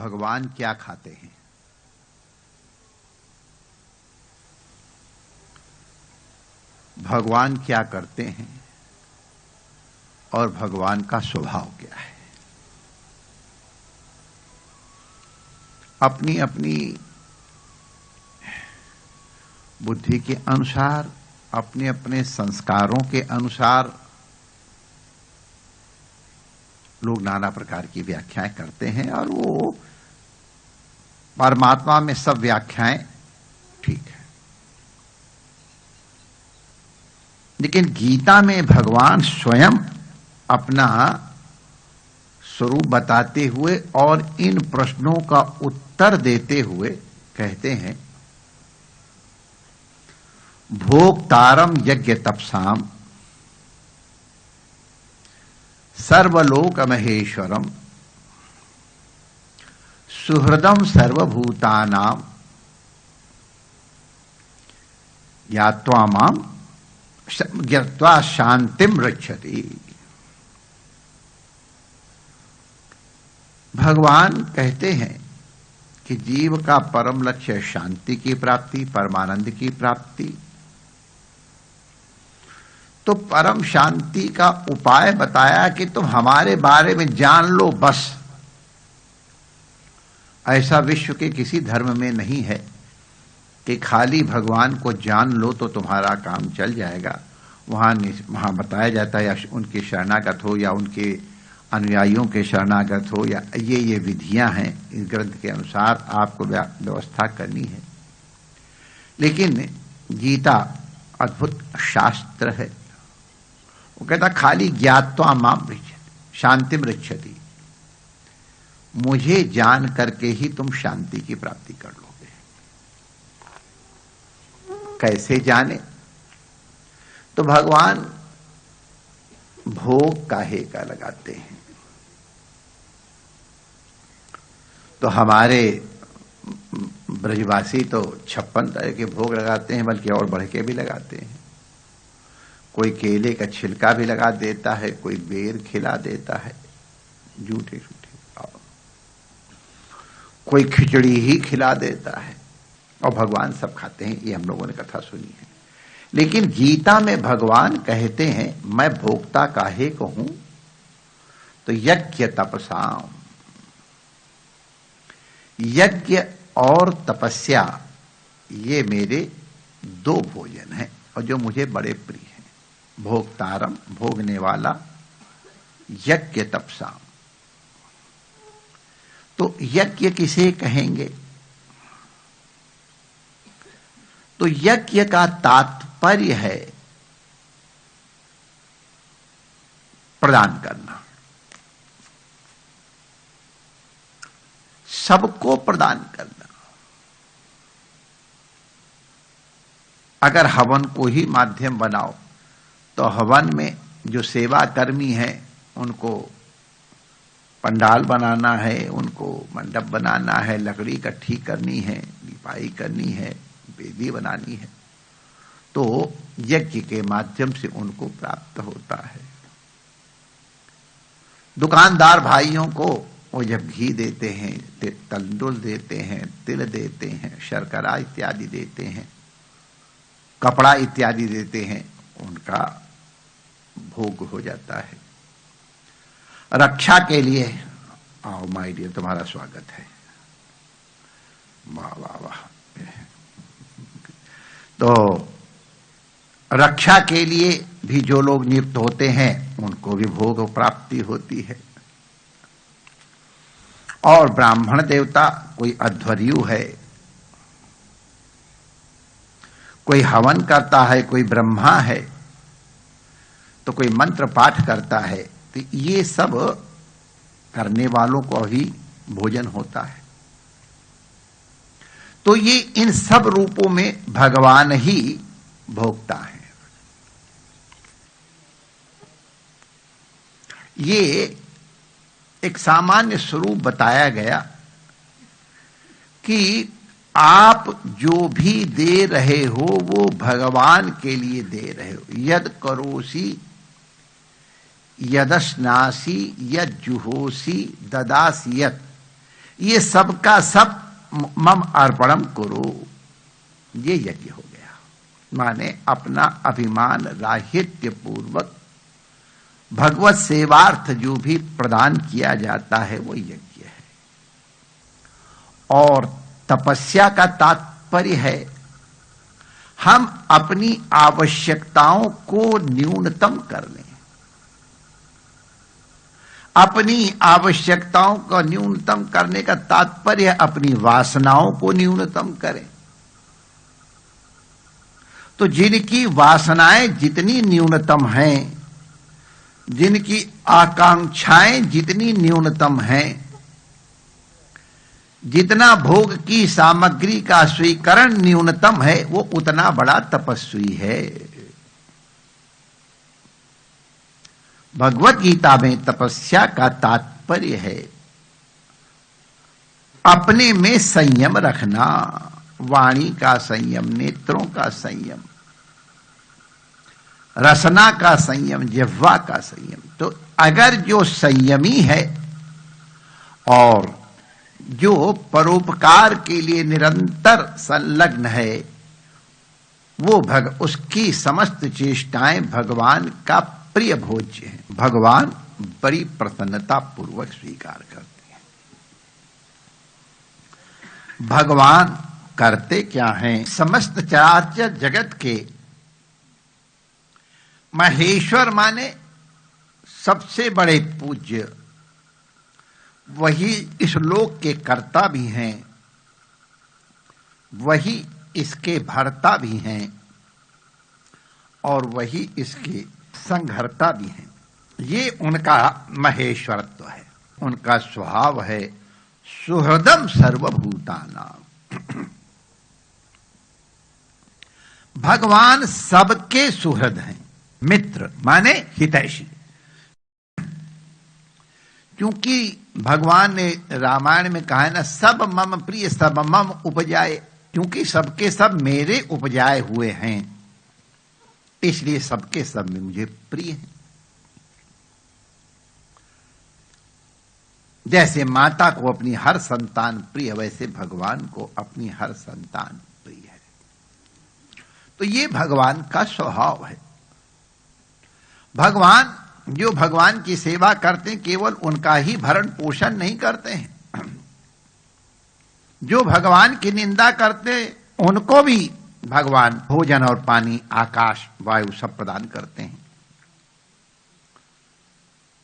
भगवान क्या खाते हैं, भगवान क्या करते हैं और भगवान का स्वभाव क्या है। अपनी अपनी बुद्धि के अनुसार, अपने अपने संस्कारों के अनुसार लोग नाना प्रकार की व्याख्याएं करते हैं और वो परमात्मा में सब व्याख्याएं ठीक है। लेकिन गीता में भगवान स्वयं अपना स्वरूप बताते हुए और इन प्रश्नों का उत्तर देते हुए कहते हैं, भोक्तारम यज्ञ तपसाम सर्वलोक महेश्वरम सुहृदम सर्वभूतानाम ज्ञात्वा माम ज्ञात्वा शांतिम रक्षति। भगवान कहते हैं कि जीव का परम लक्ष्य शांति की प्राप्ति, परमानंद की प्राप्ति। तो परम शांति का उपाय बताया कि तुम हमारे बारे में जान लो बस। ऐसा विश्व के किसी धर्म में नहीं है कि खाली भगवान को जान लो तो तुम्हारा काम चल जाएगा। वहां बताया जाता है, या उनके शरणागत हो या उनके अनुयायियों के शरणागत हो, या ये विधियां हैं, इस ग्रंथ के अनुसार आपको व्यवस्था करनी है। लेकिन गीता अद्भुत शास्त्र है। वो कहता खाली ज्ञात्वा माम रक्षति शांतिम रक्षति, मुझे जान करके ही तुम शांति की प्राप्ति कर लोगे। कैसे जाने? तो भगवान भोग काहे का लगाते हैं। तो हमारे ब्रजवासी तो 56 तरह के भोग लगाते हैं, बल्कि और बढ़ के भी लगाते हैं। कोई केले का छिलका भी लगा देता है, कोई बेर खिला देता है, झूठे झूठे, कोई खिचड़ी ही खिला देता है, और भगवान सब खाते हैं। ये हम लोगों ने कथा सुनी है। लेकिन गीता में भगवान कहते हैं, मैं भोक्ता काहे को हूं? तो यज्ञ तपसाम, यज्ञ और तपस्या ये मेरे दो भोजन हैं और जो मुझे बड़े प्रिय हैं। भोक्तारम, भोगने वाला, यज्ञ तपसाम। तो यज्ञ किसे कहेंगे? तो यज्ञ का तात्पर्य है प्रदान करना, सबको प्रदान करना। अगर हवन को ही माध्यम बनाओ तो हवन में जो सेवा कर्मी हैं उनको पंडाल बनाना है, उनको मंडप बनाना है, लकड़ी इकट्ठी करनी है, लिपाई करनी है, वेदी बनानी है, तो यज्ञ के माध्यम से उनको प्राप्त होता है। दुकानदार भाइयों को वो जब घी देते हैं, तंदुल देते हैं, तिल देते हैं, शर्करा इत्यादि देते हैं, कपड़ा इत्यादि देते हैं, उनका भोग हो जाता है। रक्षा के लिए, आओ माय डियर, तुम्हारा स्वागत है। वाह वाह वाह। तो रक्षा के लिए भी जो लोग नियुक्त होते हैं उनको भी भोग प्राप्ति होती है। और ब्राह्मण देवता, कोई अध्वर्यु है, कोई हवन करता है, कोई ब्रह्मा है, तो कोई मंत्र पाठ करता है, तो ये सब करने वालों को ही भोजन होता है। तो ये इन सब रूपों में भगवान ही भोगता है। ये एक सामान्य स्वरूप बताया गया कि आप जो भी दे रहे हो वो भगवान के लिए दे रहे हो। यद करोसी यदश्नासी यद जुहोसी ददासी यत, ये सबका सब मम अर्पणम करो, ये यज्ञ हो गया। माने अपना अभिमान राहित्य पूर्वक भगवत सेवार्थ जो भी प्रदान किया जाता है वो यज्ञ है। और तपस्या का तात्पर्य है हम अपनी आवश्यकताओं को न्यूनतम कर लें। अपनी आवश्यकताओं का न्यूनतम करने का तात्पर्य अपनी वासनाओं को न्यूनतम करें। तो जिनकी वासनाएं जितनी न्यूनतम हैं, जिनकी आकांक्षाएं जितनी न्यूनतम हैं, जितना भोग की सामग्री का स्वीकरण न्यूनतम है, वो उतना बड़ा तपस्वी है। भगवत गीता में तपस्या का तात्पर्य है अपने में संयम रखना, वाणी का संयम, नेत्रों का संयम, रसना का संयम, जिह्वा का संयम। तो अगर जो संयमी है और जो परोपकार के लिए निरंतर संलग्न है, वो उसकी समस्त चेष्टाएं भगवान का प्रिय भोज्य है। भगवान बड़ी प्रसन्नता पूर्वक स्वीकार करते हैं। भगवान करते क्या हैं? समस्त चराचर जगत के महेश्वर माने सबसे बड़े पूज्य, वही इस लोक के कर्ता भी हैं, वही इसके भरता भी हैं और वही इसके संघर्ता भी हैं। ये उनका महेश्वरत्व है, उनका स्वभाव है सुहृदम सर्वभूतानां। भगवान सबके सुहृद हैं। मित्र माने हितैषी। क्योंकि भगवान ने रामायण में कहा है ना, सब मम प्रिय सब मम उपजाए। क्योंकि सबके सब मेरे उपजाए हुए हैं, इसलिए सबके सब में मुझे प्रिय हैं। जैसे माता को अपनी हर संतान प्रिय, वैसे भगवान को अपनी हर संतान प्रिय है। तो ये भगवान का स्वभाव है। भगवान जो भगवान की सेवा करते हैं, केवल उनका ही भरण पोषण नहीं करते हैं। जो भगवान की निंदा करते हैं उनको भी भगवान भोजन और पानी, आकाश, वायु सब प्रदान करते हैं।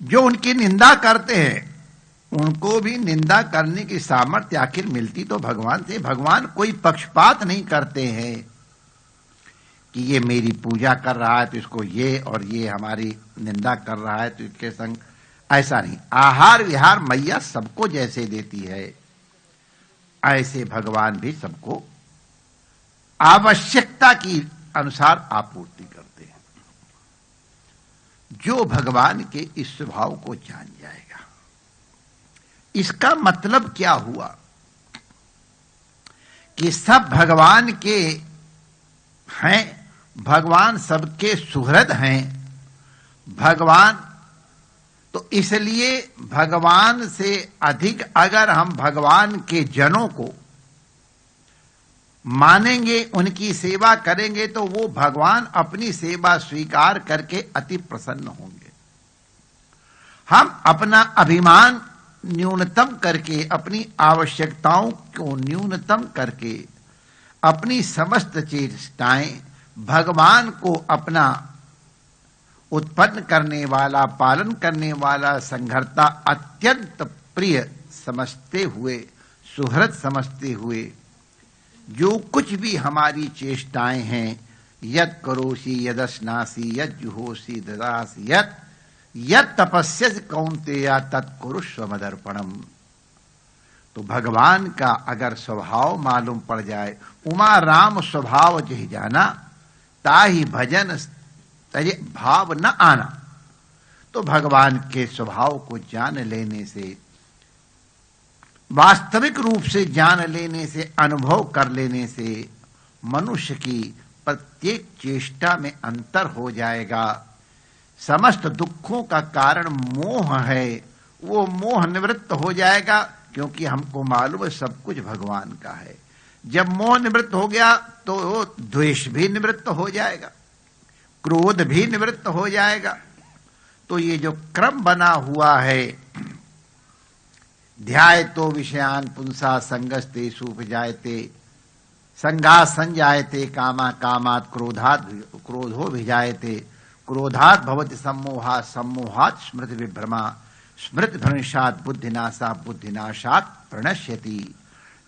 जो उनकी निंदा करते हैं उनको भी निंदा करने की सामर्थ्य आखिर मिलती तो भगवान से। भगवान कोई पक्षपात नहीं करते हैं कि ये मेरी पूजा कर रहा है तो इसको ये, और ये हमारी निंदा कर रहा है तो इसके संग, ऐसा नहीं। आहार विहार मैया सबको जैसे देती है, ऐसे भगवान भी सबको आवश्यकता की अनुसार आपूर्ति करते हैं। जो भगवान के इस स्वभाव को जान जाएगा, इसका मतलब क्या हुआ कि सब भगवान के हैं, भगवान सबके सुहृद हैं। भगवान तो इसलिए भगवान से अधिक अगर हम भगवान के जनों को मानेंगे, उनकी सेवा करेंगे, तो वो भगवान अपनी सेवा स्वीकार करके अति प्रसन्न होंगे। हम अपना अभिमान न्यूनतम करके, अपनी आवश्यकताओं को न्यूनतम करके, अपनी समस्त चेष्टाएं भगवान को अपना उत्पन्न करने वाला, पालन करने वाला, संघर्ता अत्यंत प्रिय समझते हुए, सुहृद समझते हुए, जो कुछ भी हमारी चेष्टाएं हैं, यत् करोषि यदश्नासि यज्जुहोषि ददासि यत् तपस्यसि कौन्तेय तत्कुरुष्व मदर्पणम्। तो भगवान का अगर स्वभाव मालूम पड़ जाए, उमा राम स्वभाव जहि जाना, ताहि भजन तजे भाव न आना। तो भगवान के स्वभाव को जान लेने से, वास्तविक रूप से जान लेने से, अनुभव कर लेने से मनुष्य की प्रत्येक चेष्टा में अंतर हो जाएगा। समस्त दुखों का कारण मोह है, वो मोह निवृत्त हो जाएगा। क्योंकि हमको मालूम है सब कुछ भगवान का है। जब मोह निवृत्त हो गया तो द्वेष भी निवृत्त हो जाएगा, क्रोध भी निवृत्त हो जाएगा। तो ये जो क्रम बना हुआ है, ध्यायतो विषयान पुंसा संगस्तेषु उपजायते, संगा संजायते कामा, कामात् क्रोधात् क्रोधो विजायते, क्रोधात् भवति सम्मोहात्, सम्मोहात् स्मृति विभ्रमा, स्मृति भ्रंशात् बुद्धिनाशात्, बुद्धिनाशात् प्रणश्यति।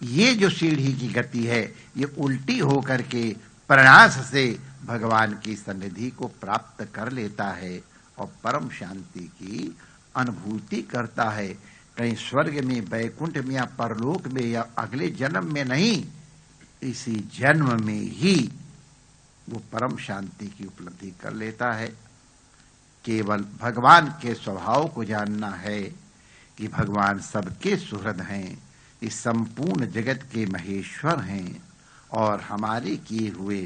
ये जो सीढ़ी की गति है ये उल्टी होकर के प्रयास से भगवान की सन्निधि को प्राप्त कर लेता है और परम शांति की अनुभूति करता है। कहीं स्वर्ग में, वैकुंठ में या परलोक में या अगले जन्म में नहीं, इसी जन्म में ही वो परम शांति की उपलब्धि कर लेता है। केवल भगवान के स्वभाव को जानना है कि भगवान सबके सुहृद हैं, इस संपूर्ण जगत के महेश्वर हैं और हमारे किए हुए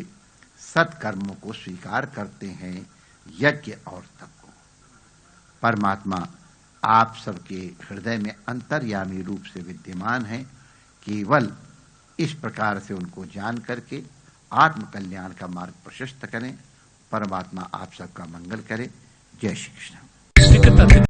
सत्कर्मों को स्वीकार करते हैं, यज्ञ और तप को। परमात्मा आप सबके हृदय में अंतर्यामी रूप से विद्यमान है। केवल इस प्रकार से उनको जान करके आत्म कल्याण का मार्ग प्रशस्त करें। परमात्मा आप सबका मंगल करे। जय श्री कृष्ण।